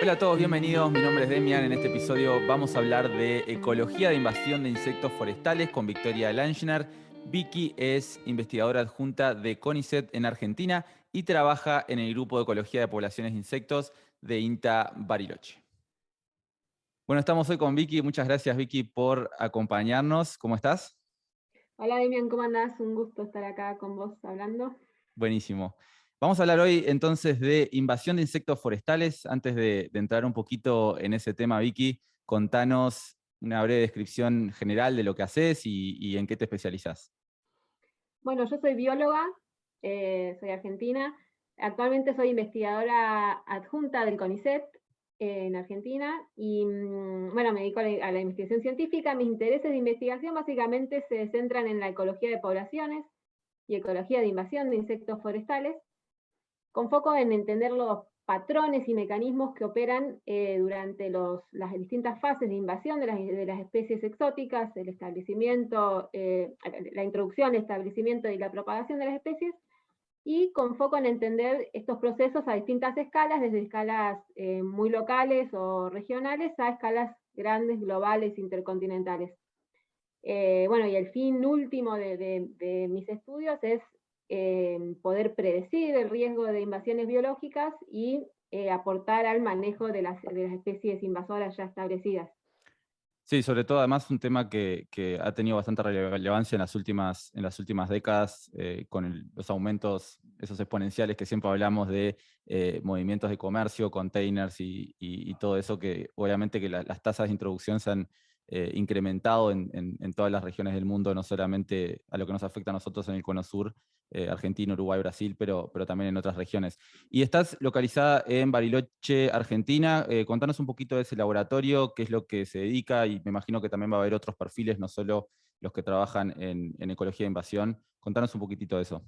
Hola a todos, bienvenidos. Mi nombre es Demian. En este episodio vamos a hablar de ecología de invasión de insectos forestales con Victoria Lanchner. Vicky es investigadora adjunta de CONICET en Argentina y trabaja en el grupo de ecología de poblaciones de insectos de INTA Bariloche. Bueno, estamos hoy con Vicky. Muchas gracias, Vicky, por acompañarnos. ¿Cómo estás? Hola Demian, ¿cómo andás? Un gusto estar acá con vos hablando. Buenísimo. Vamos a hablar hoy entonces de invasión de insectos forestales. Antes de entrar un poquito en ese tema, Vicky, contanos una breve descripción general de lo que haces y en qué te especializás. Bueno, yo soy bióloga, soy argentina. Actualmente soy investigadora adjunta del CONICET en Argentina y bueno, me dedico a la investigación científica. Mis intereses de investigación básicamente se centran en la ecología de poblaciones y ecología de invasión de insectos forestales, con foco en entender los patrones y mecanismos que operan durante las distintas fases de invasión de las especies exóticas, el establecimiento, la introducción, el establecimiento y la propagación de las especies, y con foco en entender estos procesos a distintas escalas, desde escalas muy locales o regionales a escalas grandes, globales, intercontinentales. Bueno, y el fin último de mis estudios es poder predecir el riesgo de invasiones biológicas y aportar al manejo de las especies invasoras ya establecidas. Sí, sobre todo además un tema que ha tenido bastante relevancia en las últimas décadas con los aumentos, esos exponenciales que siempre hablamos de movimientos de comercio, containers y todo eso que obviamente que las tasas de introducción se han incrementado en todas las regiones del mundo, no solamente a lo que nos afecta a nosotros en el Cono Sur, Argentina, Uruguay, Brasil, pero también en otras regiones. Y estás localizada en Bariloche, Argentina. Contanos un poquito de ese laboratorio, qué es lo que se dedica, y me imagino que también va a haber otros perfiles, no solo los que trabajan en ecología de invasión. Contanos un poquitito de eso.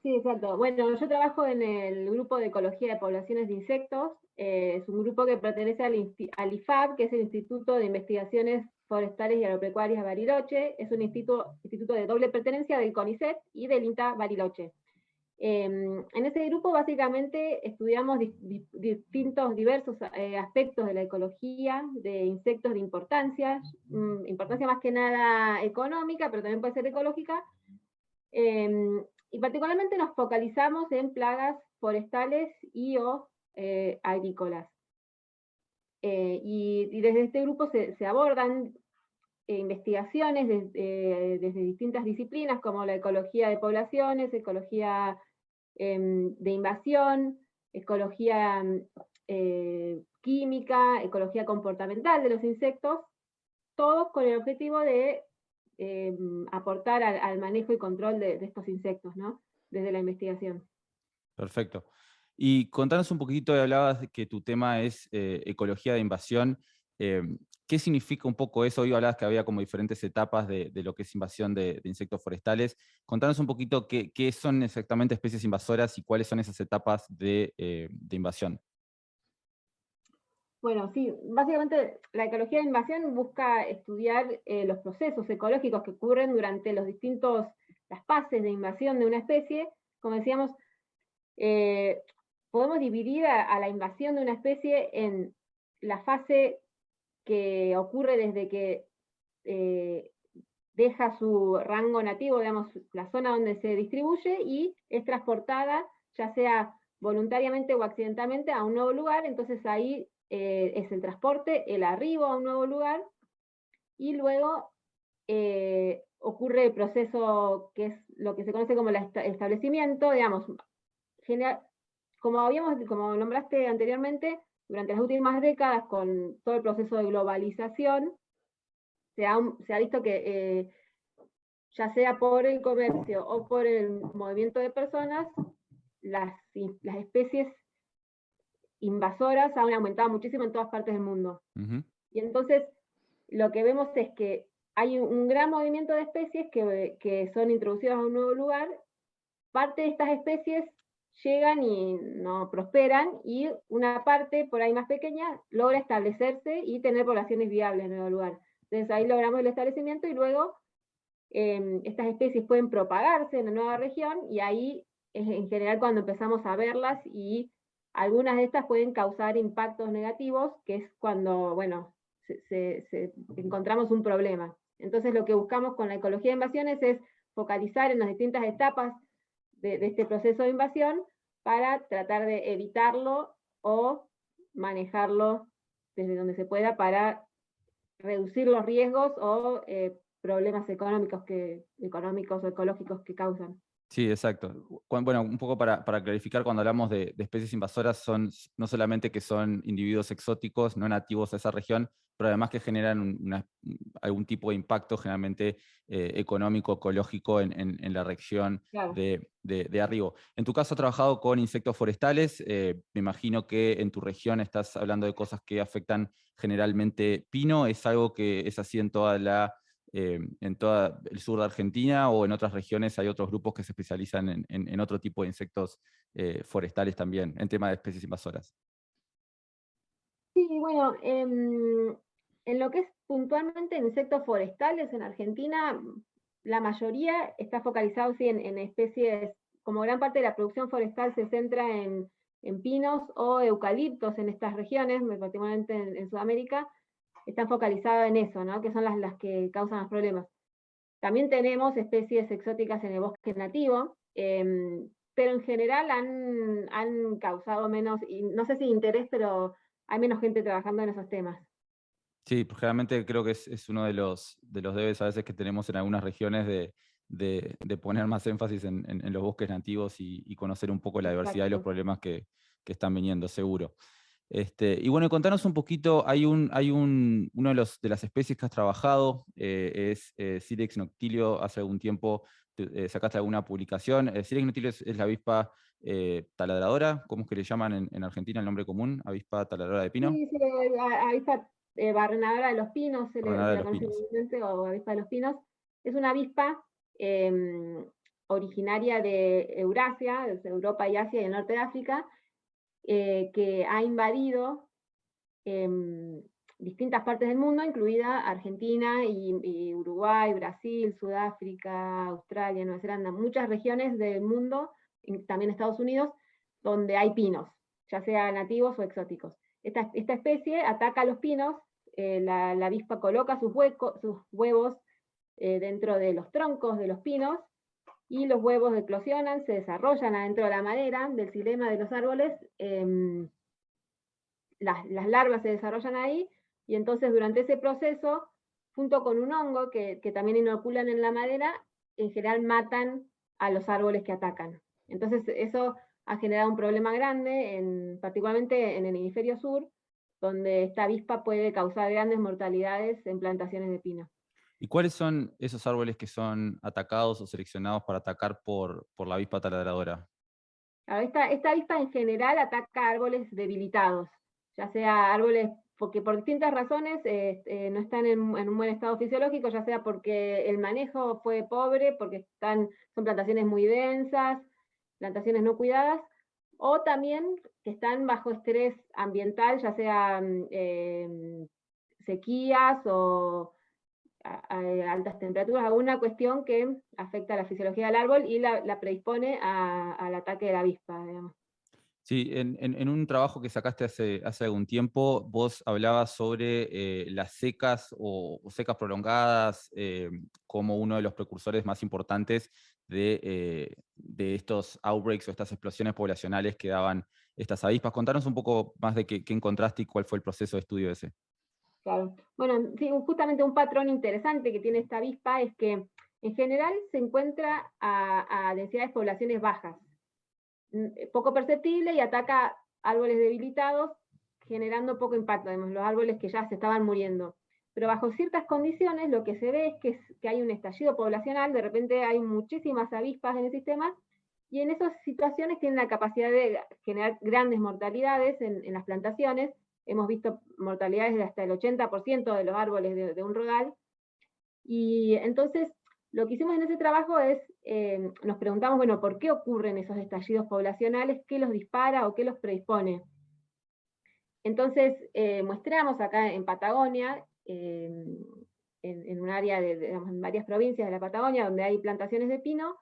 Sí, exacto. Bueno, yo trabajo en el grupo de ecología de poblaciones de insectos. Es un grupo que pertenece al IFAB, que es el Instituto de Investigaciones Forestales y Agropecuarias de Bariloche. Es un instituto de doble pertenencia del CONICET y del INTA Bariloche. En ese grupo básicamente estudiamos diversos aspectos de la ecología de insectos de importancia, importancia más que nada económica, pero también puede ser ecológica, y particularmente nos focalizamos en plagas forestales y o agrícolas. Y desde este grupo se abordan investigaciones desde distintas disciplinas como la ecología de poblaciones, ecología de invasión, ecología química, ecología comportamental de los insectos, todos con el objetivo de aportar al manejo y control de estos insectos, ¿no? Desde la investigación. Perfecto. Y contanos un poquitito, hablabas de que tu tema es ecología de invasión. eh, ¿Qué significa un poco eso? Hoy hablabas que había como diferentes etapas de lo que es invasión de insectos forestales. Contanos un poquito qué son exactamente especies invasoras y cuáles son esas etapas de invasión. Bueno, sí, básicamente la ecología de invasión busca estudiar los procesos ecológicos que ocurren durante las fases de invasión de una especie. Como decíamos, eh, podemos dividir a la invasión de una especie en la fase que ocurre desde que eh, deja su rango nativo, digamos, la zona donde se distribuye y es transportada, ya sea voluntariamente o accidentalmente, a un nuevo lugar. Entonces ahí es el transporte, el arribo a un nuevo lugar, y luego ocurre el proceso que es lo que se conoce como el establecimiento, digamos, general, como nombraste anteriormente, durante las últimas décadas, con todo el proceso de globalización, se ha visto que ya sea por el comercio o por el movimiento de personas, las especies invasoras han aumentado muchísimo en todas partes del mundo. Ujú. Y entonces lo que vemos es que hay un gran movimiento de especies que son introducidas a un nuevo lugar. Parte de estas especies llegan y no prosperan, y una parte por ahí más pequeña logra establecerse y tener poblaciones viables en el nuevo lugar. Entonces ahí logramos el establecimiento y luego estas especies pueden propagarse en la nueva región, y ahí es en general cuando empezamos a verlas y algunas de estas pueden causar impactos negativos, que es cuando, bueno, encontramos un problema. Entonces lo que buscamos con la ecología de invasiones es focalizar en las distintas etapas de este proceso de invasión para tratar de evitarlo o manejarlo desde donde se pueda para reducir los riesgos o problemas económicos o ecológicos que causan. Sí, exacto. Bueno, un poco para clarificar, cuando hablamos de especies invasoras, son no solamente que son individuos exóticos, no nativos a esa región, pero además que generan algún tipo de impacto generalmente económico, ecológico en la región Claro. de arriba. En tu caso, has trabajado con insectos forestales. Me imagino que en tu región estás hablando de cosas que afectan generalmente pino. ¿Es algo que es así en en todo el sur de Argentina, o en otras regiones hay otros grupos que se especializan en otro tipo de insectos forestales también, en tema de especies invasoras? Sí, bueno, en lo que es puntualmente insectos forestales en Argentina, la mayoría está focalizado sí, en especies, como gran parte de la producción forestal se centra en pinos o eucaliptos en estas regiones, particularmente en Sudamérica, están focalizadas en eso, ¿no? Que son las que causan los problemas. También tenemos especies exóticas en el bosque nativo, pero en general han causado menos, y no sé si interés, pero hay menos gente trabajando en esos temas. Sí, pues generalmente creo que es uno de los debes a veces que tenemos en algunas regiones de poner más énfasis en los bosques nativos y conocer un poco la diversidad y los Exacto. problemas que están viniendo, seguro. Y bueno, contanos un poquito, uno de las especies que has trabajado, es Silex noctilio. Hace algún tiempo sacaste alguna publicación. Silex noctilio es la avispa taladradora. ¿Cómo es que le llaman en Argentina el nombre común? Avispa taladradora de pino. Sí, sí, avispa barrenadora de los pinos, Ordenadora se de la los conoce pinos. comúnmente, o avispa de los pinos. Es una avispa originaria de Eurasia, desde Europa y Asia y el norte de África, que ha invadido distintas partes del mundo, incluida Argentina y Uruguay, Brasil, Sudáfrica, Australia, Nueva Zelanda, muchas regiones del mundo, también Estados Unidos, donde hay pinos, ya sea nativos o exóticos. Esta especie ataca a los pinos, la avispa coloca sus huevos dentro de los troncos de los pinos, y los huevos eclosionan, se desarrollan adentro de la madera, del xilema de los árboles, las larvas se desarrollan ahí, y entonces durante ese proceso, junto con un hongo que también inoculan en la madera, en general matan a los árboles que atacan. Entonces eso ha generado un problema grande, particularmente en el hemisferio sur, donde esta avispa puede causar grandes mortalidades en plantaciones de pino. ¿Y cuáles son esos árboles que son atacados o seleccionados para atacar por la avispa taladradora? Esta avispa en general ataca árboles debilitados, ya sea árboles porque por distintas razones no están en un buen estado fisiológico, ya sea porque el manejo fue pobre, porque son plantaciones muy densas, plantaciones no cuidadas, o también que están bajo estrés ambiental, ya sea sequías o a altas temperaturas, alguna cuestión que afecta a la fisiología del árbol y la predispone al ataque de la avispa, digamos. Sí, en un trabajo que sacaste hace algún tiempo, vos hablabas sobre las secas o secas prolongadas como uno de los precursores más importantes de estos outbreaks o estas explosiones poblacionales que daban estas avispas. Contanos un poco más de qué encontraste y cuál fue el proceso de estudio ese. Claro. Bueno, sí, justamente un patrón interesante que tiene esta avispa es que en general se encuentra a densidades poblaciones bajas, poco perceptible, y ataca árboles debilitados, generando poco impacto, digamos, los árboles que ya se estaban muriendo. Pero bajo ciertas condiciones lo que se ve es que hay un estallido poblacional, de repente hay muchísimas avispas en el sistema, y en esas situaciones tienen la capacidad de generar grandes mortalidades en las plantaciones. Hemos visto mortalidades de hasta el 80% de los árboles de un rodal. Y entonces, lo que hicimos en ese trabajo es, nos preguntamos, bueno, ¿por qué ocurren esos estallidos poblacionales? ¿Qué los dispara o qué los predispone? Entonces, muestramos acá en Patagonia, en un área digamos, en varias provincias de la Patagonia, donde hay plantaciones de pino,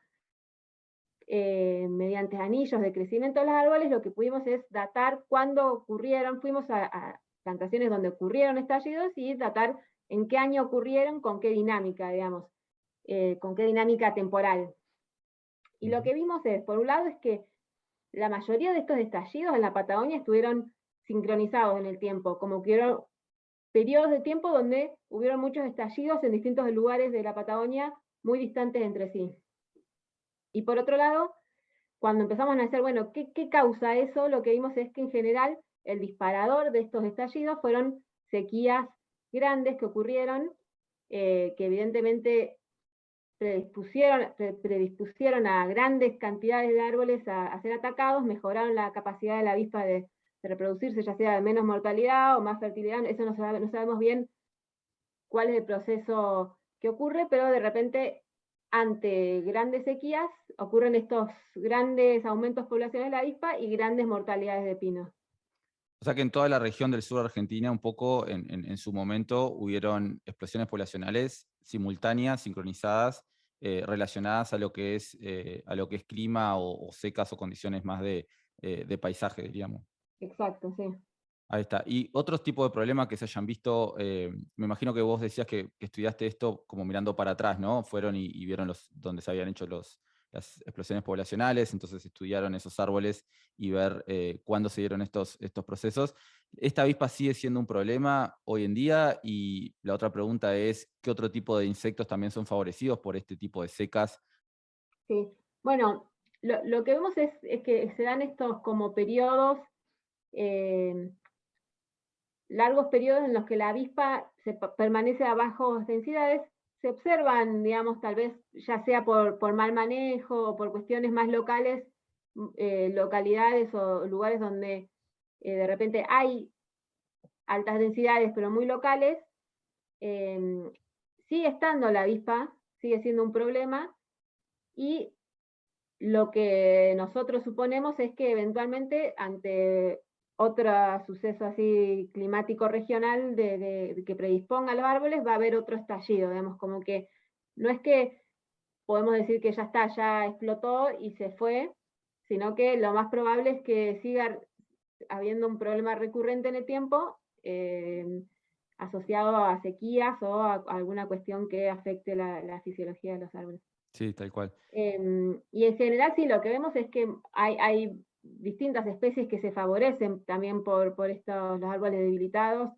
mediante anillos de crecimiento de los árboles, lo que pudimos es datar cuándo ocurrieron, fuimos a plantaciones donde ocurrieron estallidos y datar en qué año ocurrieron, con qué dinámica, digamos, con qué dinámica temporal. Y lo que vimos es, por un lado, es que la mayoría de estos estallidos en la Patagonia estuvieron sincronizados en el tiempo, como que hubieron periodos de tiempo donde hubieron muchos estallidos en distintos lugares de la Patagonia muy distantes entre sí. Y por otro lado, cuando empezamos a analizar, bueno, ¿qué causa eso? Lo que vimos es que en general el disparador de estos estallidos fueron sequías grandes que ocurrieron, que evidentemente predispusieron a grandes cantidades de árboles a ser atacados, mejoraron la capacidad de la avispa de reproducirse, ya sea de menos mortalidad o más fertilidad, eso no sabemos bien cuál es el proceso que ocurre, pero de repente, ante grandes sequías, ocurren estos grandes aumentos poblacionales de la avispa y grandes mortalidades de pinos. O sea que en toda la región del sur de Argentina, un poco en su momento, hubieron explosiones poblacionales simultáneas, sincronizadas, relacionadas a lo que es clima o secas o condiciones más de paisaje, diríamos. Exacto, sí. Ahí está. Y otros tipos de problemas que se hayan visto, me imagino que vos decías que estudiaste esto como mirando para atrás, ¿no? Fueron y vieron donde se habían hecho las explosiones poblacionales, entonces estudiaron esos árboles y ver cuándo se dieron estos procesos. ¿Esta avispa sigue siendo un problema hoy en día? Y la otra pregunta es, ¿qué otro tipo de insectos también son favorecidos por este tipo de secas? Sí, bueno, lo que vemos es que se dan estos como periodos, largos periodos en los que la avispa permanece a bajas densidades. Se observan, digamos, tal vez ya sea por mal manejo o por cuestiones más locales, localidades o lugares donde de repente hay altas densidades pero muy locales, sigue estando la avispa, sigue siendo un problema, y lo que nosotros suponemos es que eventualmente ante otro suceso así climático regional de que predisponga a los árboles, va a haber otro estallido, digamos, como que no es que podemos decir que ya está, ya explotó y se fue, sino que lo más probable es que siga habiendo un problema recurrente en el tiempo, asociado a sequías o a alguna cuestión que afecte la fisiología de los árboles. Sí, tal cual. Y en general sí, lo que vemos es que hay distintas especies que se favorecen también por los árboles debilitados.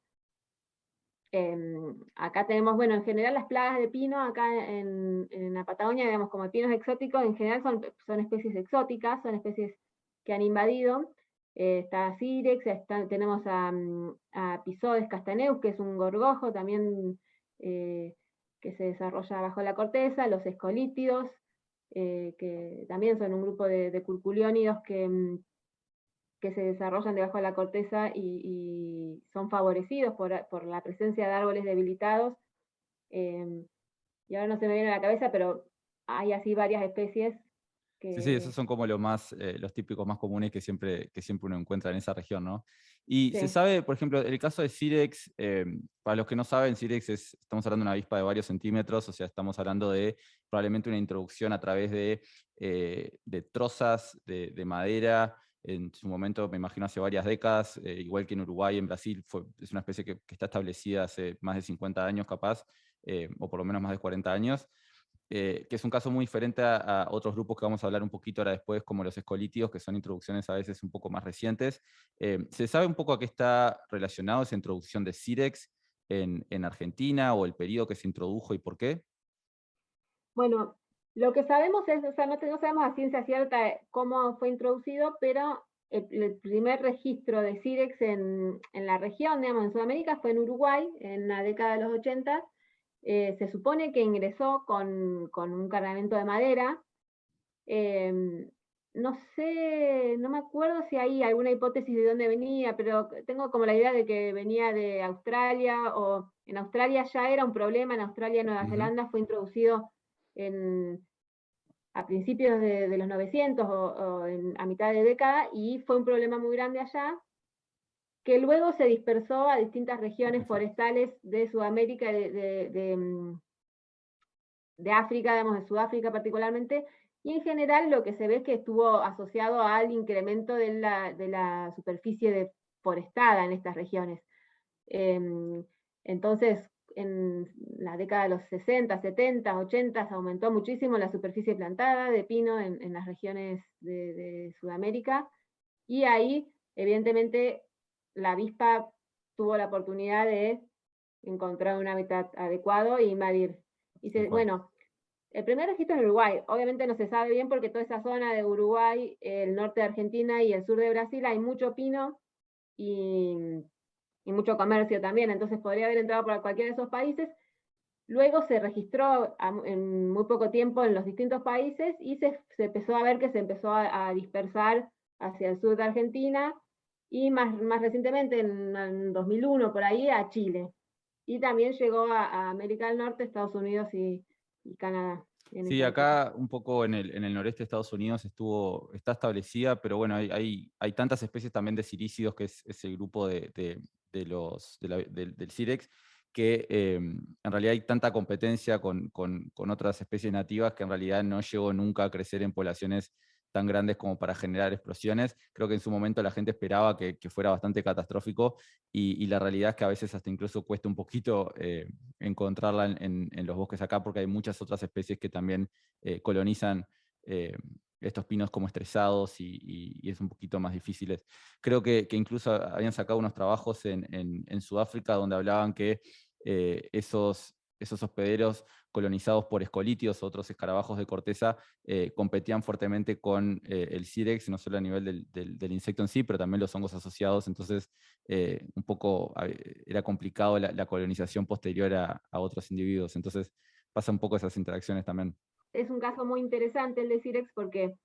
Acá tenemos, bueno, en general las plagas de pino, acá en la Patagonia, digamos, como pinos exóticos, en general son especies exóticas, son especies que han invadido. Está Cirex, tenemos a Pisodes castaneus, que es un gorgojo también que se desarrolla bajo la corteza, los escolíptidos, que también son un grupo de curculiónidos que se desarrollan debajo de la corteza y son favorecidos por la presencia de árboles debilitados. Y ahora no se me viene a la cabeza, pero hay así varias especies que... Sí, esos son como los típicos más comunes que siempre uno encuentra en esa región, ¿no? Y Sí. se sabe, por ejemplo, el caso de Cirex, para los que no saben, Cirex estamos hablando de una avispa de varios centímetros, o sea, estamos hablando de probablemente una introducción a través de trozas de madera, en su momento, me imagino, hace varias décadas, igual que en Uruguay, en Brasil, es una especie que está establecida hace más de 50 años capaz, o por lo menos más de 40 años. Que es un caso muy diferente a otros grupos que vamos a hablar un poquito ahora después, como los escolítidos, que son introducciones a veces un poco más recientes. ¿Se sabe un poco a qué está relacionado esa introducción de Cirex en Argentina, o el periodo que se introdujo y por qué? Bueno, lo que sabemos es, o sea, no sabemos a ciencia cierta cómo fue introducido, pero el primer registro de Cirex en la región, digamos, en Sudamérica, fue en Uruguay, en la década de los 80. Se supone que ingresó con un cargamento de madera. No sé, no me acuerdo si hay alguna hipótesis de dónde venía, pero tengo como la idea de que venía de Australia, o en Australia ya era un problema, en Australia y Nueva Zelanda fue introducido a principios de los 900 o a mitad de década, y fue un problema muy grande allá, que luego se dispersó a distintas regiones forestales de Sudamérica, de África, digamos, de Sudáfrica particularmente, y en general lo que se ve es que estuvo asociado al incremento de la superficie deforestada en estas regiones. Entonces, en la década de los 60, 70, 80 aumentó muchísimo la superficie plantada de pino en las regiones de Sudamérica, y ahí, evidentemente, la avispa tuvo la oportunidad de encontrar un hábitat adecuado e invadir. Bueno, el primer registro en Uruguay, obviamente no se sabe bien porque toda esa zona de Uruguay, el norte de Argentina y el sur de Brasil hay mucho pino y mucho comercio también, entonces podría haber entrado por cualquiera de esos países. Luego se registró en muy poco tiempo en los distintos países y se empezó a ver que se empezó a dispersar hacia el sur de Argentina y más recientemente, en 2001, por ahí, a Chile. Y también llegó a América del Norte, Estados Unidos y Canadá. Sí, acá un poco en el noreste de Estados Unidos está establecida, pero bueno, hay tantas especies también de cirícidos, que es el grupo del Cirex, que en realidad hay tanta competencia con otras especies nativas que en realidad no llegó nunca a crecer en poblaciones tan grandes como para generar explosiones. Creo que en su momento la gente esperaba que fuera bastante catastrófico, y la realidad es que a veces hasta incluso cuesta un poquito encontrarla en los bosques acá, porque hay muchas otras especies que también colonizan estos pinos como estresados, y es un poquito más difíciles. Creo que incluso habían sacado unos trabajos en Sudáfrica donde hablaban que esos hospederos colonizados por escolitios o otros escarabajos de corteza competían fuertemente con el Cirex, no solo a nivel del insecto en sí, pero también los hongos asociados. Entonces, un poco era complicado la colonización posterior a otros individuos. Entonces, pasa un poco esas interacciones también. Es un caso muy interesante el de Cirex porque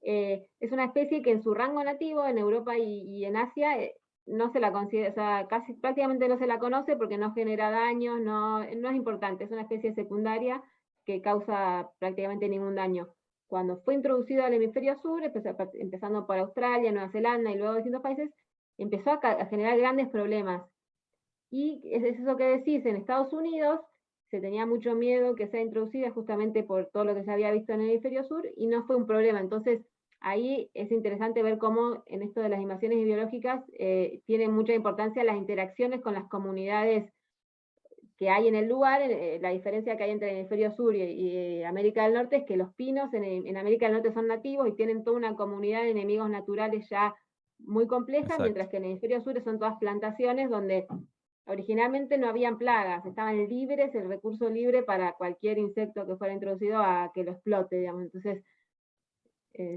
es una especie que en su rango nativo, en Europa y en Asia, no se la considera, o sea, prácticamente no se la conoce porque no genera daños, no es importante, es una especie secundaria que causa prácticamente ningún daño. Cuando fue introducido al hemisferio sur, empezando por Australia, Nueva Zelanda y luego distintos países, empezó a generar grandes problemas. Y es eso que decís, en Estados Unidos se tenía mucho miedo que sea introducida justamente por todo lo que se había visto en el hemisferio sur, y no fue un problema. Entonces, ahí es interesante ver cómo en esto de las invasiones biológicas tienen mucha importancia las interacciones con las comunidades que hay en el lugar. La diferencia que hay entre el hemisferio sur y América del Norte es que los pinos en América del Norte son nativos y tienen toda una comunidad de enemigos naturales ya muy compleja. Exacto. Mientras que en el hemisferio sur son todas plantaciones donde originalmente no habían plagas, estaban libres, el recurso libre para cualquier insecto que fuera introducido a que lo explote, digamos. Entonces,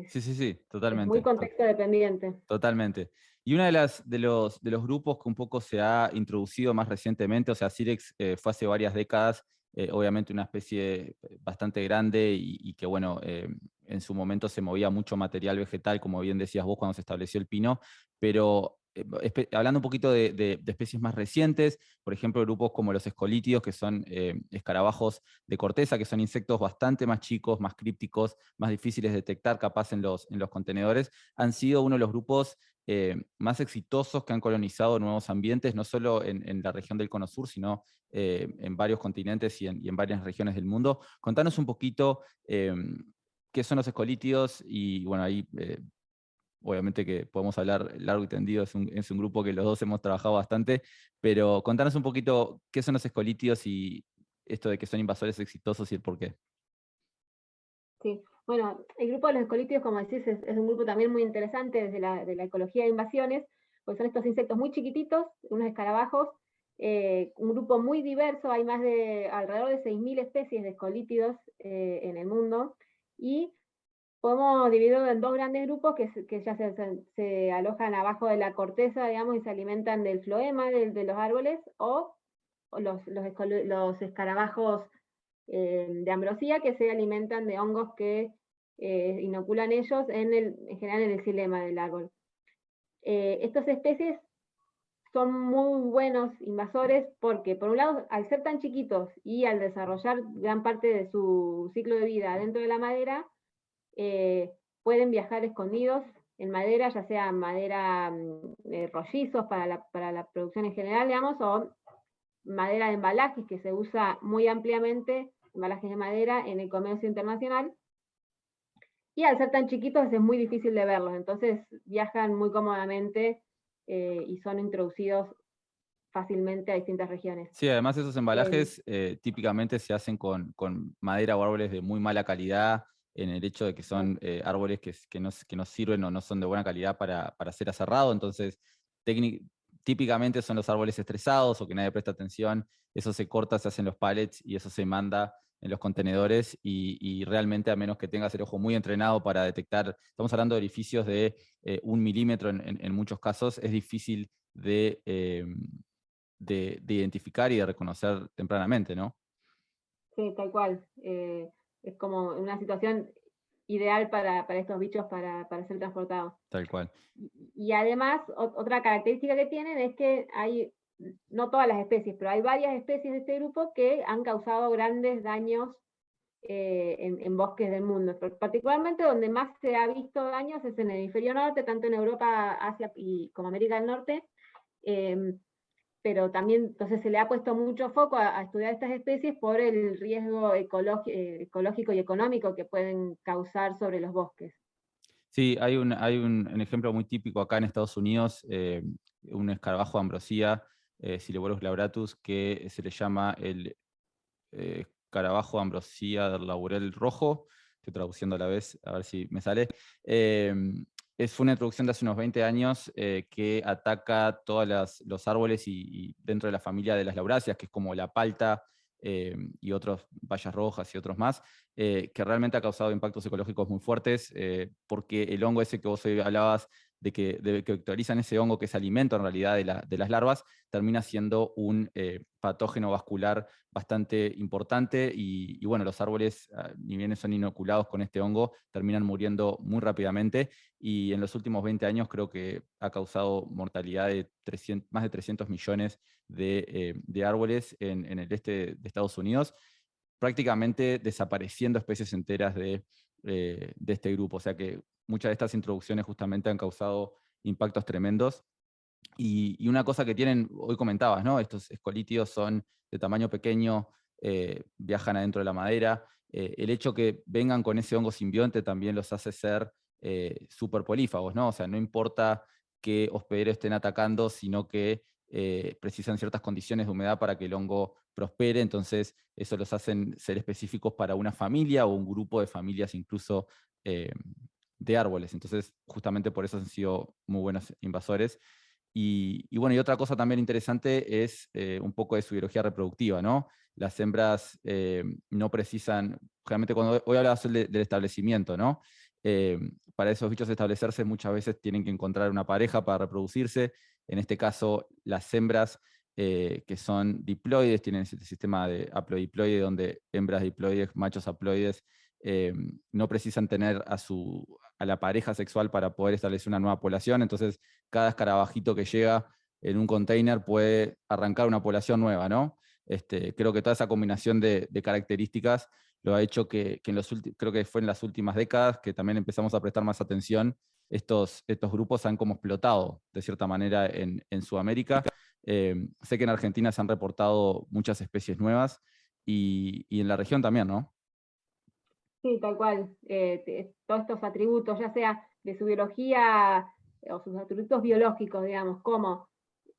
sí, totalmente. Es muy contexto dependiente. Totalmente. Y una de los grupos que un poco se ha introducido más recientemente, o sea, Cirex fue hace varias décadas, obviamente una especie bastante grande y que, bueno, en su momento se movía mucho material vegetal, como bien decías vos, cuando se estableció el pino, pero hablando un poquito de especies más recientes, por ejemplo, grupos como los escolítidos, que son escarabajos de corteza, que son insectos bastante más chicos, más crípticos, más difíciles de detectar capaz en los contenedores, han sido uno de los grupos más exitosos que han colonizado nuevos ambientes, no solo en la región del Cono Sur, sino en varios continentes y en varias regiones del mundo. Contanos un poquito qué son los escolítidos, y bueno, ahí obviamente que podemos hablar largo y tendido, es un grupo que los dos hemos trabajado bastante, pero contanos un poquito qué son los escolítidos y esto de que son invasores exitosos y el por qué. Sí, bueno, el grupo de los escolítidos, como decís, es un grupo también muy interesante desde de la ecología de invasiones, pues son estos insectos muy chiquititos, unos escarabajos, un grupo muy diverso, hay más de alrededor de 6.000 especies de escolítidos en el mundo, y podemos dividirlo en dos grandes grupos que ya se alojan abajo de la corteza, digamos, y se alimentan del floema de los árboles, o los escarabajos de ambrosía, que se alimentan de hongos que inoculan ellos en general en el xilema del árbol. Estas especies son muy buenos invasores porque, por un lado, al ser tan chiquitos y al desarrollar gran parte de su ciclo de vida dentro de la madera, pueden viajar escondidos en madera, ya sea madera rollizos para la producción en general, digamos, o madera de embalajes, que se usa muy ampliamente, embalajes de madera en el comercio internacional. Y al ser tan chiquitos es muy difícil de verlos, entonces viajan muy cómodamente y son introducidos fácilmente a distintas regiones. Sí, además esos Eh, embalajes típicamente se hacen con madera o árboles de muy mala calidad, en el hecho de que son árboles que no sirven o no son de buena calidad para ser aserrado, entonces típicamente son los árboles estresados o que nadie presta atención, eso se corta, se hacen los pallets y eso se manda en los contenedores y realmente a menos que tengas el ojo muy entrenado para detectar, estamos hablando de orificios de 1 milímetro en muchos casos, es difícil de identificar y de reconocer tempranamente, ¿no? sí, tal cual. Es como una situación ideal para estos bichos para ser transportados. Tal cual. Y además, otra característica que tienen es que hay, no todas las especies, pero hay varias especies de este grupo que han causado grandes daños en bosques del mundo. Particularmente donde más se ha visto daños es en el hemisferio norte, tanto en Europa, Asia y como América del Norte. Eh, pero también entonces se le ha puesto mucho foco a estudiar estas especies por el riesgo ecológico y económico que pueden causar sobre los bosques. Sí, hay un ejemplo muy típico acá en Estados Unidos, un escarabajo de ambrosía, Sileborus glabratus, que se le llama el escarabajo de ambrosía del laurel rojo. Estoy traduciendo a la vez, a ver si me sale. Fue una introducción de hace unos 20 años que ataca todos los árboles y dentro de la familia de las lauráceas, que es como la palta y otros, bayas rojas y otros más, que realmente ha causado impactos ecológicos muy fuertes, porque el hongo ese que vos hoy hablabas, que vectorizan ese hongo que es alimento en realidad de las larvas, termina siendo un patógeno vascular bastante importante y bueno, los árboles, ni bien son inoculados con este hongo, terminan muriendo muy rápidamente y en los últimos 20 años creo que ha causado mortalidad de más de 300 millones de árboles en el este de Estados Unidos, prácticamente desapareciendo especies enteras de este grupo. O sea que muchas de estas introducciones justamente han causado impactos tremendos. Y una cosa que tienen, hoy comentabas, ¿no? Estos escolítidos son de tamaño pequeño, viajan adentro de la madera. El hecho que vengan con ese hongo simbionte también los hace ser súper polífagos, ¿no? O sea, no importa qué hospedero estén atacando, sino que precisan ciertas condiciones de humedad para que el hongo prospere, entonces eso los hacen ser específicos para una familia o un grupo de familias incluso de árboles. Entonces, justamente por eso han sido muy buenos invasores. Y bueno, y otra cosa también interesante es un poco de su biología reproductiva, ¿no? Las hembras no precisan, generalmente cuando hoy hablabas del establecimiento, ¿no? Para esos bichos establecerse muchas veces tienen que encontrar una pareja para reproducirse. En este caso, las hembras que son diploides, tienen este sistema de haplodiploide, donde hembras diploides, machos haploides, no precisan tener a la pareja sexual para poder establecer una nueva población, entonces cada escarabajito que llega en un container puede arrancar una población nueva, ¿no? Creo que toda esa combinación de características lo ha hecho que creo que fue en las últimas décadas que también empezamos a prestar más atención. Estos grupos han como explotado de cierta manera en Sudamérica. Sé que en Argentina se han reportado muchas especies nuevas y en la región también, ¿no? Sí, tal cual. Todos estos atributos, ya sea de su biología o sus atributos biológicos, digamos, como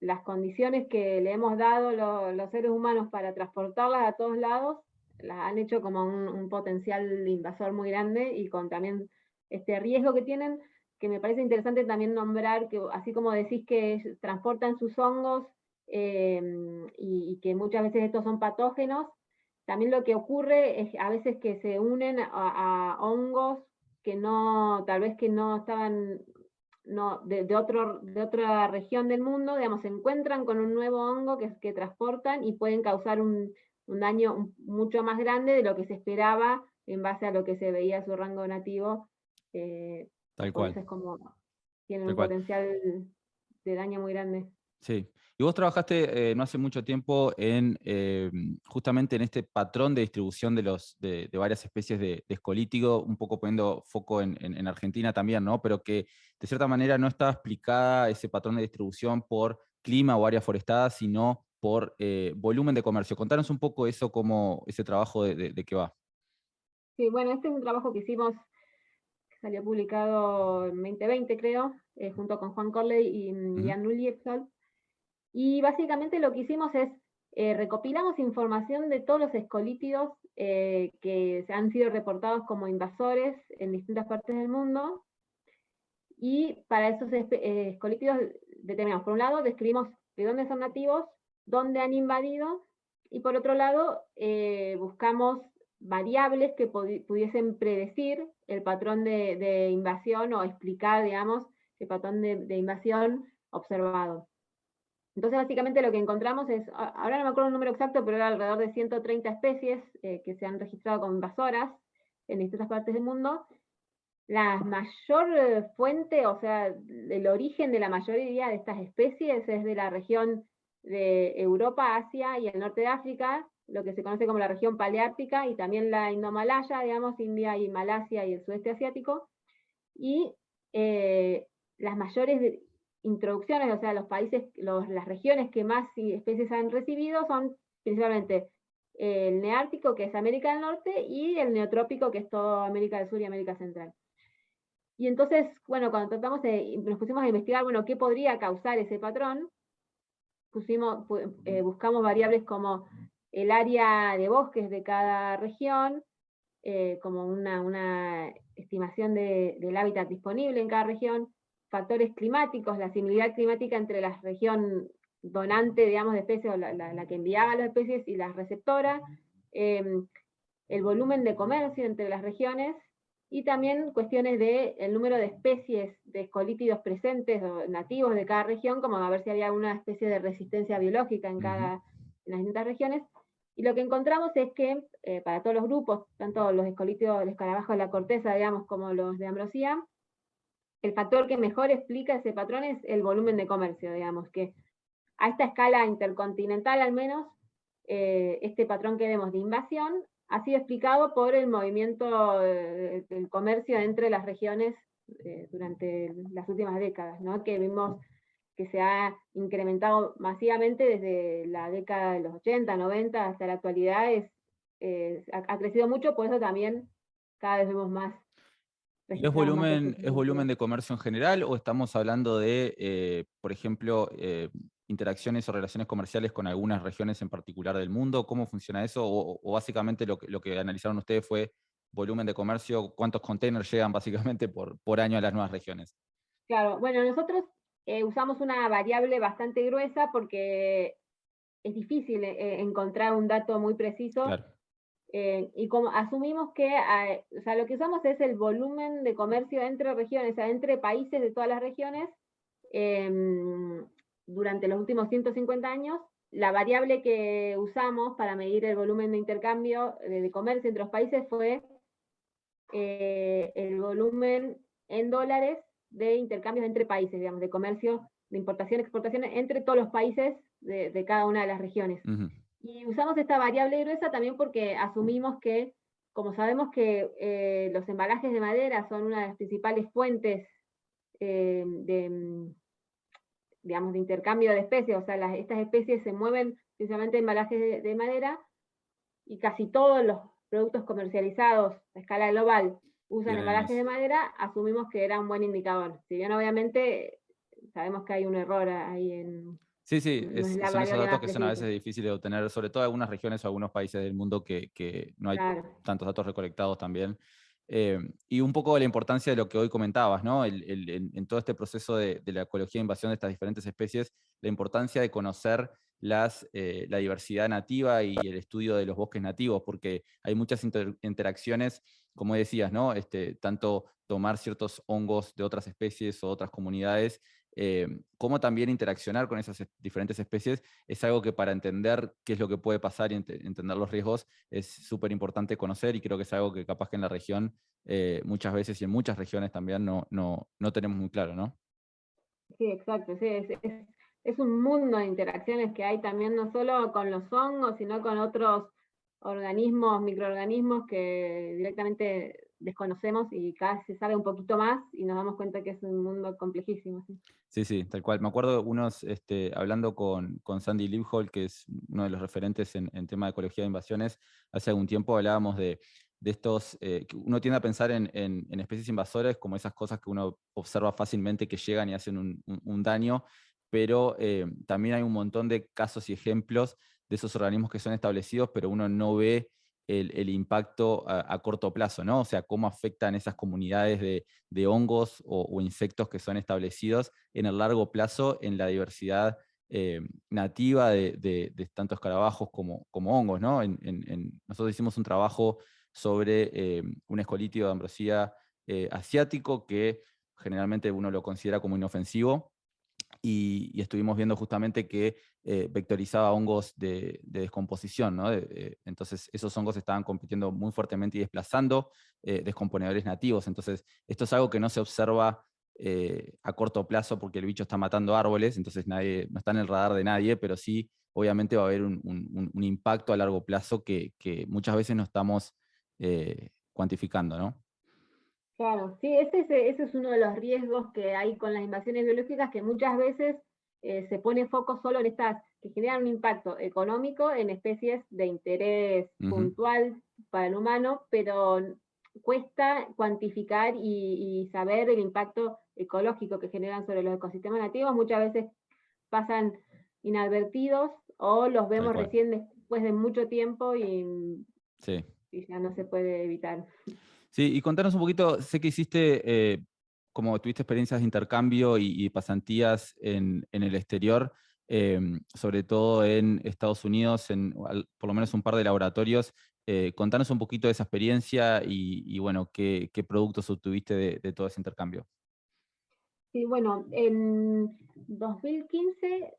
las condiciones que le hemos dado los seres humanos para transportarlas a todos lados, las han hecho como un potencial invasor muy grande y con también este riesgo que tienen, que me parece interesante también nombrar, que así como decís que transportan sus hongos y que muchas veces estos son patógenos, también lo que ocurre es a veces que se unen a hongos que no, tal vez que no estaban no, de otra región del mundo, digamos, se encuentran con un nuevo hongo que transportan y pueden causar un daño mucho más grande de lo que se esperaba en base a lo que se veía su rango nativo. eh, Tal por cual, eso es como tienen tal un cual. potencial de daño muy grande. Sí. Y vos trabajaste no hace mucho tiempo justamente en este patrón de distribución de varias especies de escolítico, un poco poniendo foco en Argentina también, ¿no? Pero que de cierta manera no estaba explicada ese patrón de distribución por clima o área forestada, sino por volumen de comercio. Contanos un poco eso, cómo ese trabajo de qué va. Sí, bueno, este es un trabajo que hicimos salió publicado en 2020, creo, junto con Juan Corley y Jan Liebsold. Y básicamente lo que hicimos es recopilamos información de todos los escolítidos que han sido reportados como invasores en distintas partes del mundo. Y para esos escolítidos determinamos, por un lado, describimos de dónde son nativos, dónde han invadido, y por otro lado, buscamos variables que pudiesen predecir el patrón de invasión o explicar, digamos, el patrón de invasión observado. Entonces, básicamente lo que encontramos es, ahora no me acuerdo el número exacto, pero era alrededor de 130 especies que se han registrado como invasoras en distintas partes del mundo. La mayor fuente, o sea, el origen de la mayoría de estas especies es de la región de Europa, Asia y el norte de África, lo que se conoce como la región paleártica, y también la indomalaya, digamos, India y Malasia y el sudeste asiático. Y las mayores introducciones, o sea, los países, las regiones que más especies han recibido son principalmente el neártico, que es América del Norte, y el neotrópico, que es todo América del Sur y América Central. Y entonces, bueno, cuando nos pusimos a investigar, bueno, qué podría causar ese patrón, buscamos variables como el área de bosques de cada región, como una estimación del hábitat disponible en cada región, factores climáticos, la similaridad climática entre la región donante, digamos, de especies, o la que enviaba las especies, y la receptora, el volumen de comercio entre las regiones, y también cuestiones del número de especies de escolítidos presentes o nativos de cada región, como a ver si había alguna especie de resistencia biológica en las distintas regiones. Y lo que encontramos es que para todos los grupos, tanto los escolítidos, el escarabajo de la corteza, digamos, como los de Ambrosía, el factor que mejor explica ese patrón es el volumen de comercio, digamos, que a esta escala intercontinental al menos, este patrón que vemos de invasión ha sido explicado por el movimiento del comercio entre las regiones durante las últimas décadas, ¿no? Que vimos que se ha incrementado masivamente desde la década de los 80, 90 hasta la actualidad, ha crecido mucho, por eso también cada vez vemos más ¿Y es registrados más volumen registros. de comercio en general o estamos hablando de, por ejemplo, interacciones o relaciones comerciales con algunas regiones en particular del mundo? ¿Cómo funciona eso? ¿O básicamente lo que analizaron ustedes fue volumen de comercio, cuántos containers llegan básicamente por año a las nuevas regiones? Claro, bueno, nosotros usamos una variable bastante gruesa porque es difícil encontrar un dato muy preciso. Claro. Y como asumimos que, o sea, lo que usamos es el volumen de comercio entre regiones, o sea, entre países de todas las regiones, durante los últimos 150 años. La variable que usamos para medir el volumen de intercambio de comercio entre los países fue el volumen en dólares de intercambios entre países, digamos, de comercio, de importación, exportación entre todos los países de cada una de las regiones. Y usamos esta variable gruesa también porque asumimos que, como sabemos que los embalajes de madera son una de las principales fuentes digamos, de intercambio de especies, o sea, estas especies se mueven principalmente en embalajes de madera, y casi todos los productos comercializados a escala global usan Tienen embalajes eso. de madera, asumimos que era un buen indicador. Si bien obviamente sabemos que hay un error ahí Sí, sí, no es la son esos variable datos más que son a precisa. veces difíciles de obtener, sobre todo en algunas regiones o algunos países del mundo que no hay Claro. tantos datos recolectados también. Y un poco de la importancia de lo que hoy comentabas, ¿no? En todo este proceso de la ecología de invasión de estas diferentes especies, la importancia de conocer la diversidad nativa y el estudio de los bosques nativos, porque hay muchas interacciones, como decías, ¿no? Tanto tomar ciertos hongos de otras especies o otras comunidades, cómo también interaccionar con esas diferentes especies es algo que para entender qué es lo que puede pasar y entender los riesgos es súper importante conocer, y creo que es algo que capaz que en la región muchas veces y en muchas regiones también no tenemos muy claro, ¿no? Sí, exacto. Sí, es un mundo de interacciones que hay también, no solo con los hongos, sino con otros organismos, microorganismos que directamente desconocemos, y cada vez se sabe un poquito más y nos damos cuenta que es un mundo complejísimo. ¿Sí? Sí, sí, tal cual. Me acuerdo hablando con Sandy Liebhold, que es uno de los referentes en tema de ecología de invasiones, hace algún tiempo hablábamos de estos, que uno tiende a pensar en especies invasoras como esas cosas que uno observa fácilmente que llegan y hacen un daño, pero también hay un montón de casos y ejemplos de esos organismos que son establecidos, pero uno no ve el impacto a corto plazo, ¿no? O sea, cómo afectan esas comunidades de hongos o insectos que son establecidos en el largo plazo en la diversidad nativa de tanto escarabajos como hongos, ¿no? Nosotros hicimos un trabajo sobre un escolitio de ambrosía asiático que generalmente uno lo considera como inofensivo, y estuvimos viendo justamente que vectorizaba hongos de descomposición, ¿no? Entonces esos hongos estaban compitiendo muy fuertemente y desplazando descomponedores nativos. Entonces esto es algo que no se observa a corto plazo porque el bicho está matando árboles, entonces no está en el radar de nadie, pero sí obviamente va a haber un impacto a largo plazo que muchas veces no estamos cuantificando, ¿no? Claro, sí, ese es uno de los riesgos que hay con las invasiones biológicas, que muchas veces se pone foco solo en estas que generan un impacto económico en especies de interés Ujú. puntual para el humano, pero cuesta cuantificar y saber el impacto ecológico que generan sobre los ecosistemas nativos. Muchas veces pasan inadvertidos o los Tal vemos cual. recién después de mucho tiempo Sí. y ya no se puede evitar. Sí, y contanos un poquito, sé que hiciste, como tuviste experiencias de intercambio y pasantías en el exterior, sobre todo en Estados Unidos, por lo menos un par de laboratorios. Contanos un poquito de esa experiencia y bueno, qué productos obtuviste de todo ese intercambio. Sí, bueno, en 2015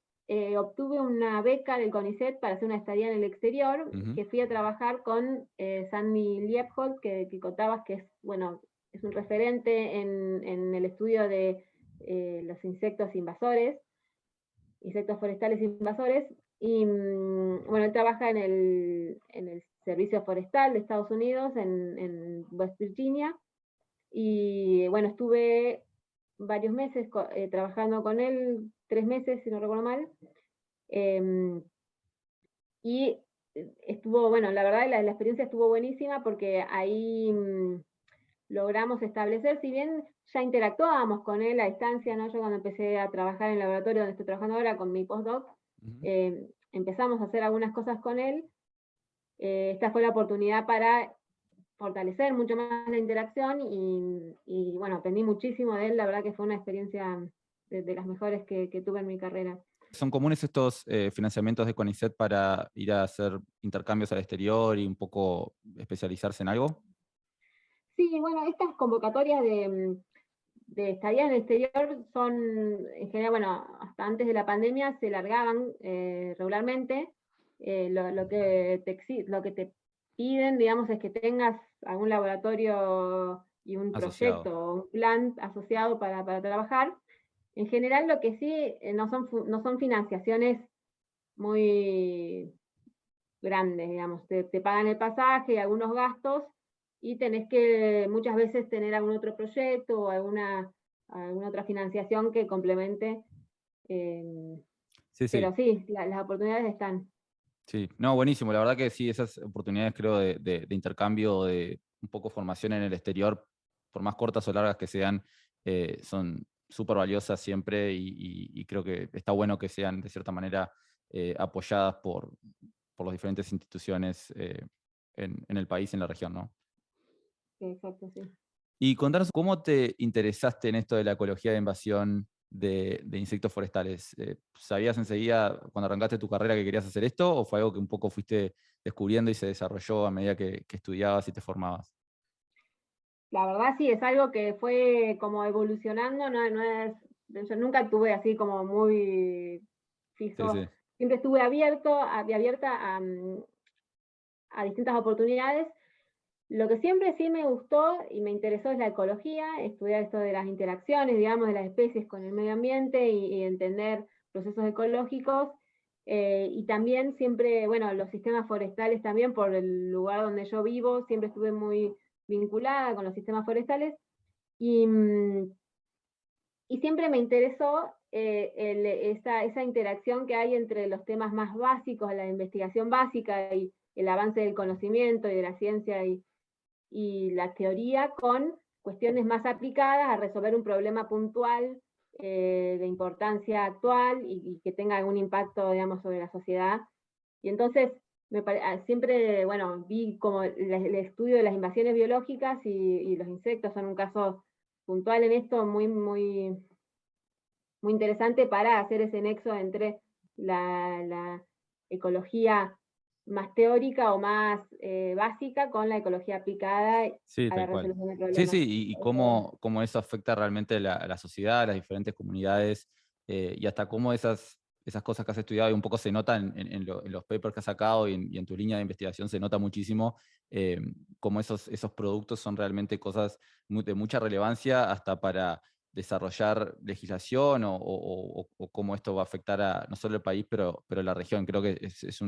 obtuve una beca del CONICET para hacer una estadía en el exterior, Ujú. que fui a trabajar con Sandy Liephold, que contabas que es, bueno, es un referente en el estudio de los insectos invasores, insectos forestales invasores, y bueno, él trabaja en el Servicio Forestal de Estados Unidos, en West Virginia, y bueno, estuve varios meses trabajando con él, 3 meses si no recuerdo mal, eh, y estuvo, bueno, la verdad la experiencia estuvo buenísima porque ahí logramos establecer, si bien ya interactuábamos con él a distancia, ¿no? Yo cuando empecé a trabajar en el laboratorio donde estoy trabajando ahora con mi postdoc, Ujú. empezamos a hacer algunas cosas con él. Esta fue la oportunidad para fortalecer mucho más la interacción y bueno, aprendí muchísimo de él, la verdad que fue una experiencia de las mejores que tuve en mi carrera. ¿Son comunes estos financiamientos de CONICET para ir a hacer intercambios al exterior y un poco especializarse en algo? Sí, bueno, estas convocatorias de estadía en el exterior son, en general, bueno, hasta antes de la pandemia se largaban regularmente. Lo que te piden, digamos, es que tengas algún laboratorio y un Asociado. proyecto o un plan asociado para trabajar. En general, lo que sí no son financiaciones muy grandes, digamos. Te pagan el pasaje y algunos gastos y tenés que muchas veces tener algún otro proyecto o alguna otra financiación que complemente. eh, Sí, sí. pero sí, las oportunidades están. Sí, no, buenísimo. La verdad que sí, esas oportunidades creo de intercambio, de un poco formación en el exterior, por más cortas o largas que sean, son súper valiosas siempre y creo que está bueno que sean de cierta manera apoyadas por las diferentes instituciones en el país y en la región, ¿no? Exacto, sí. Y contanos, ¿cómo te interesaste en esto de la ecología de invasión de insectos forestales? ¿Sabías enseguida cuando arrancaste tu carrera que querías hacer esto o fue algo que un poco fuiste descubriendo y se desarrolló a medida que estudiabas y te formabas? La verdad sí, es algo que fue como evolucionando, no es, yo nunca tuve así como muy Sí, fijo, sí. siempre estuve abierta a distintas oportunidades. Lo que siempre sí me gustó y me interesó es la ecología, estudiar esto de las interacciones, digamos, de las especies con el medio ambiente y entender procesos ecológicos. Y también siempre, bueno, los sistemas forestales también, por el lugar donde yo vivo, siempre estuve muy vinculada con los sistemas forestales y, y siempre me interesó esa interacción que hay entre los temas más básicos, la investigación básica y el avance del conocimiento y de la ciencia y la teoría con cuestiones más aplicadas a resolver un problema puntual de importancia actual y que tenga algún impacto, digamos, sobre la sociedad. Y entonces, siempre, bueno, vi como el estudio de las invasiones biológicas y los insectos son un caso puntual en esto muy, muy, muy interesante para hacer ese nexo entre la ecología más teórica o más básica con la ecología aplicada Sí, a la tal cual. resolución de Sí, problemas. sí, y cómo eso afecta realmente a la sociedad, a las diferentes comunidades, y hasta cómo esas cosas que has estudiado y un poco se notan en los papers que has sacado y en tu línea de investigación se nota muchísimo cómo esos productos son realmente cosas de mucha relevancia hasta para desarrollar legislación o cómo esto va a afectar a no solo el país, pero la región. Creo que es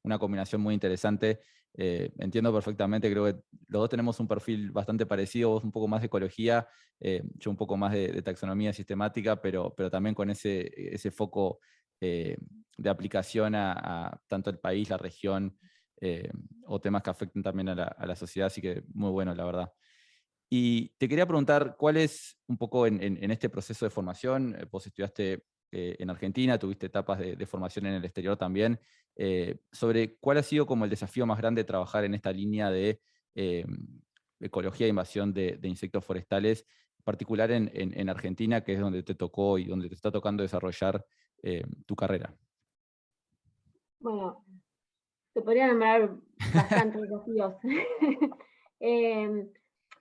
una combinación muy interesante. Entiendo perfectamente, creo que los dos tenemos un perfil bastante parecido, vos un poco más de ecología, yo un poco más de taxonomía sistemática, pero también con ese foco de aplicación a tanto el país, la región, o temas que afecten también a la sociedad, así que muy bueno, la verdad. Y te quería preguntar, ¿cuál es un poco en este proceso de formación? Vos estudiaste en Argentina, tuviste etapas de formación en el exterior también, sobre cuál ha sido como el desafío más grande de trabajar en esta línea de eh, ecología e invasión de insectos forestales, en particular en Argentina, que es donde te tocó y donde te está tocando desarrollar tu carrera. Bueno, se podría nombrar bastantes desafíos. Eh,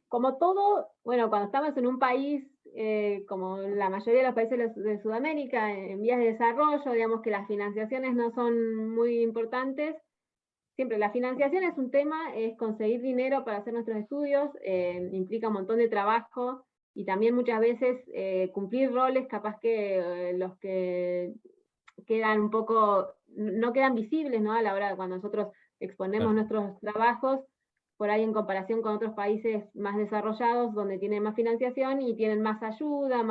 Como todo, bueno, cuando estamos en un país, como la mayoría de los países de Sudamérica, en vías de desarrollo, digamos que las financiaciones no son muy importantes. Siempre la financiación es un tema, es conseguir dinero para hacer nuestros estudios, implica un montón de trabajo y también muchas veces cumplir roles capaz que los que quedan un poco, no quedan visibles, ¿no? A la hora de cuando nosotros exponemos Claro. nuestros trabajos, por ahí en comparación con otros países más desarrollados, donde tienen más financiación y tienen más ayuda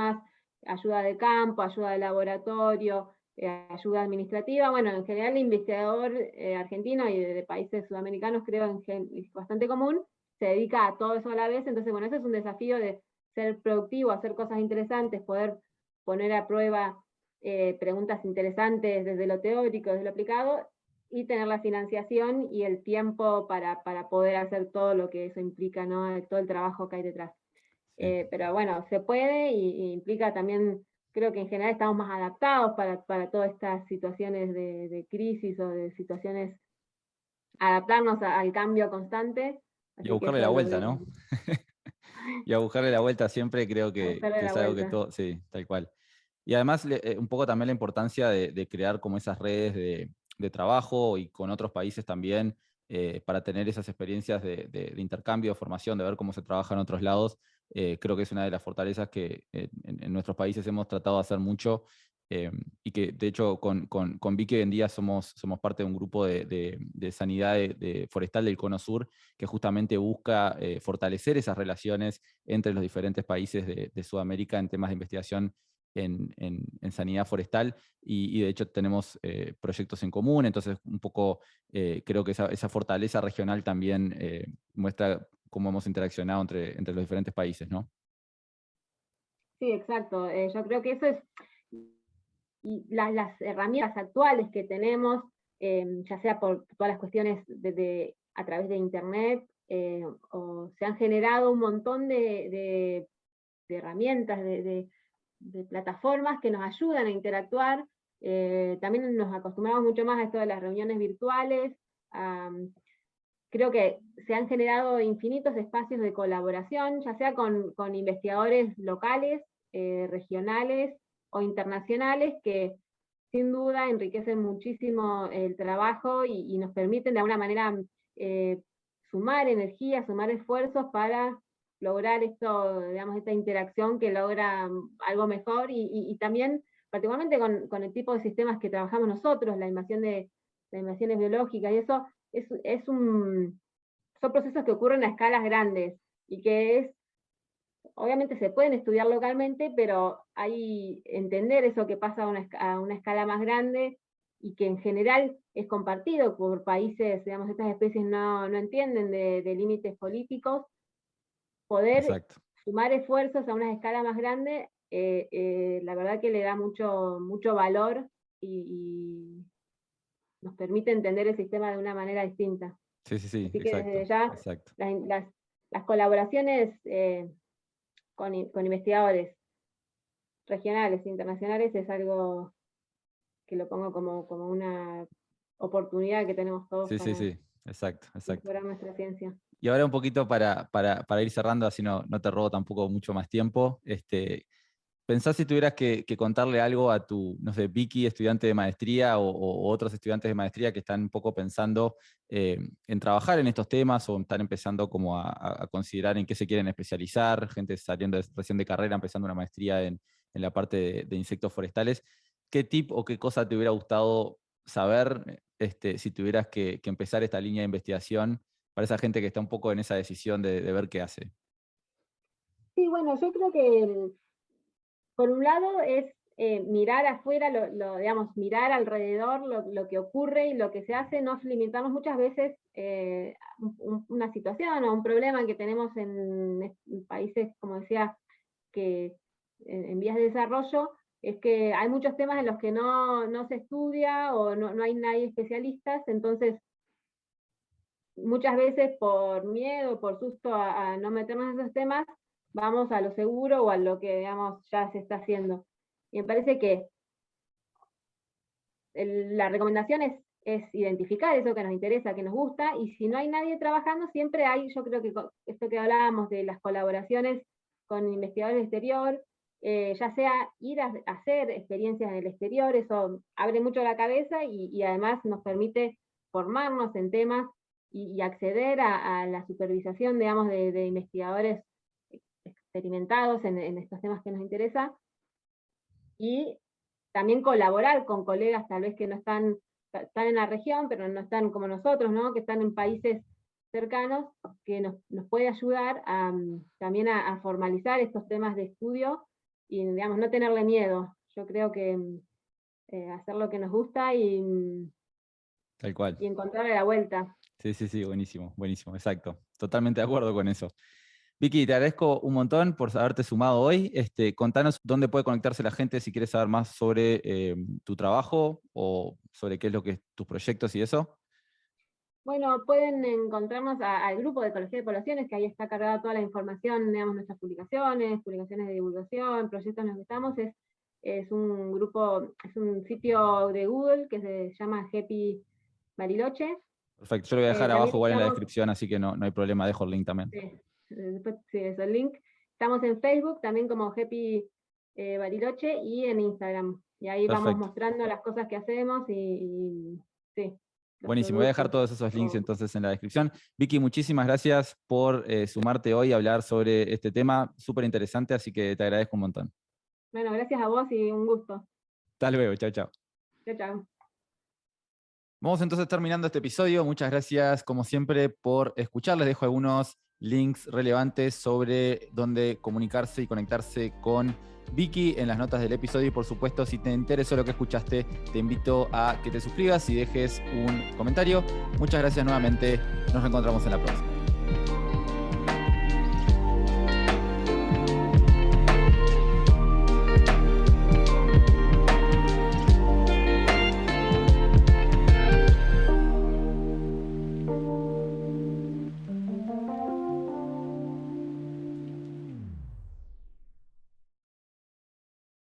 de campo, ayuda de laboratorio, ayuda administrativa. Bueno, en general el investigador argentino y de países sudamericanos creo es bastante común, se dedica a todo eso a la vez, entonces bueno, ese es un desafío de ser productivo, hacer cosas interesantes, poder poner a prueba preguntas interesantes desde lo teórico, desde lo aplicado, y tener la financiación y el tiempo para poder hacer todo lo que eso implica, ¿no? Todo el trabajo que hay detrás. Sí. Pero bueno, se puede y implica también, creo que en general estamos más adaptados para todas estas situaciones de crisis o de situaciones, adaptarnos al cambio constante, Y a así que buscarle la eso lo vuelta, veo ¿no? Y a buscarle la vuelta siempre creo a buscarle que la es algo que vuelta. todo, sí, tal cual. Y además un poco también la importancia de crear como esas redes de trabajo y con otros países también, para tener esas experiencias de intercambio, de formación, de ver cómo se trabaja en otros lados. Creo que es una de las fortalezas que en nuestros países hemos tratado de hacer mucho, y que de hecho con Vicky hoy en día somos parte de un grupo de sanidad forestal del Cono Sur que justamente busca fortalecer esas relaciones entre los diferentes países de Sudamérica en temas de investigación en sanidad forestal y de hecho tenemos proyectos en común, entonces un poco creo que esa fortaleza regional también muestra cómo hemos interaccionado entre los diferentes países, ¿no? Sí, exacto. Yo creo que eso es, y las herramientas actuales que tenemos, ya sea por todas las cuestiones a través de Internet, o se han generado un montón de herramientas, de plataformas que nos ayudan a interactuar. También nos acostumbramos mucho más a esto de las reuniones virtuales. Creo que se han generado infinitos espacios de colaboración, ya sea con investigadores locales, regionales o internacionales, que sin duda enriquecen muchísimo el trabajo y nos permiten de alguna manera eh, sumar energía, sumar esfuerzos para lograr esto, digamos, esta interacción que logra algo mejor y también, particularmente con el tipo de sistemas que trabajamos nosotros, las invasiones biológicas y eso, son procesos que ocurren a escalas grandes y que obviamente se pueden estudiar localmente, pero hay entender eso que pasa a una escala más grande y que en general es compartido por países, digamos, estas especies no entienden de límites políticos, poder Exacto. sumar esfuerzos a una escala más grande, la verdad que le da mucho, mucho valor y nos permite entender el sistema de una manera distinta. Sí, sí, sí, Así que exacto, desde ya exacto. las colaboraciones con investigadores regionales e internacionales es algo que lo pongo como una oportunidad que tenemos todos Sí, sí, para sí, exacto, exacto. mejorar nuestra ciencia. Y ahora un poquito para ir cerrando, así no te robo tampoco mucho más tiempo. ¿Pensás si tuvieras que contarle algo a tu, no sé, Vicky, estudiante de maestría o otros estudiantes de maestría que están un poco pensando en trabajar en estos temas o están empezando como a considerar en qué se quieren especializar, gente saliendo recién de carrera, empezando una maestría en la parte de insectos forestales? ¿Qué tip o qué cosa te hubiera gustado saber si tuvieras que empezar esta línea de investigación para esa gente que está un poco en esa decisión de ver qué hace? Sí, bueno, yo creo que por un lado es mirar afuera, digamos, mirar alrededor lo que ocurre y lo que se hace, no limitarnos muchas veces una situación o un problema que tenemos en países, como decía, que en vías de desarrollo, es que hay muchos temas en los que no se estudia o no hay nadie especialistas, entonces muchas veces por miedo, por susto a no meternos en esos temas, vamos a lo seguro o a lo que, digamos, ya se está haciendo. Y me parece que la recomendación es identificar eso que nos interesa, que nos gusta, y si no hay nadie trabajando, siempre hay, yo creo que esto que hablábamos de las colaboraciones con investigadores del exterior, ya sea ir a hacer experiencias en el exterior, eso abre mucho la cabeza y además nos permite formarnos en temas y acceder a la supervisación, digamos, de investigadores experimentados en estos temas que nos interesan, y también colaborar con colegas tal vez que no están en la región, pero no están como nosotros, ¿no? Que están en países cercanos, que nos puede ayudar también a formalizar estos temas de estudio y, digamos, no tenerle miedo. Yo creo que hacer lo que nos gusta Tal cual. y encontrarle la vuelta. Sí, sí, sí, buenísimo, buenísimo, exacto. Totalmente de acuerdo con eso. Vicky, te agradezco un montón por haberte sumado hoy. Contanos dónde puede conectarse la gente si quieres saber más sobre tu trabajo o sobre qué es lo que es tus proyectos y eso. Bueno, pueden encontrarnos al grupo de Ecología de Poblaciones, que ahí está cargada toda la información, digamos, nuestras publicaciones de divulgación, proyectos en los que estamos. Es un grupo, es un sitio de Google que se llama Happy Bariloche. Perfecto, yo lo voy a dejar También abajo igual en la estamos, descripción, así que no hay problema, dejo el link también. después sí, eso, el link. Estamos en Facebook también como Happy Bariloche y en Instagram. Y ahí vamos Perfecto. mostrando las cosas que hacemos sí, los Buenísimo, voy a dejar productos. todos esos links entonces en la descripción. Vicky, muchísimas gracias por sumarte hoy a hablar sobre este tema, súper interesante, así que te agradezco un montón. Bueno, gracias a vos y un gusto. Hasta luego, chao, chao. Chao, chao. Vamos entonces terminando este episodio. Muchas gracias, como siempre, por escuchar. Les dejo algunos links relevantes sobre dónde comunicarse y conectarse con Vicky en las notas del episodio. Y por supuesto, si te interesó lo que escuchaste, te invito a que te suscribas y dejes un comentario. Muchas gracias nuevamente. Nos reencontramos en la próxima.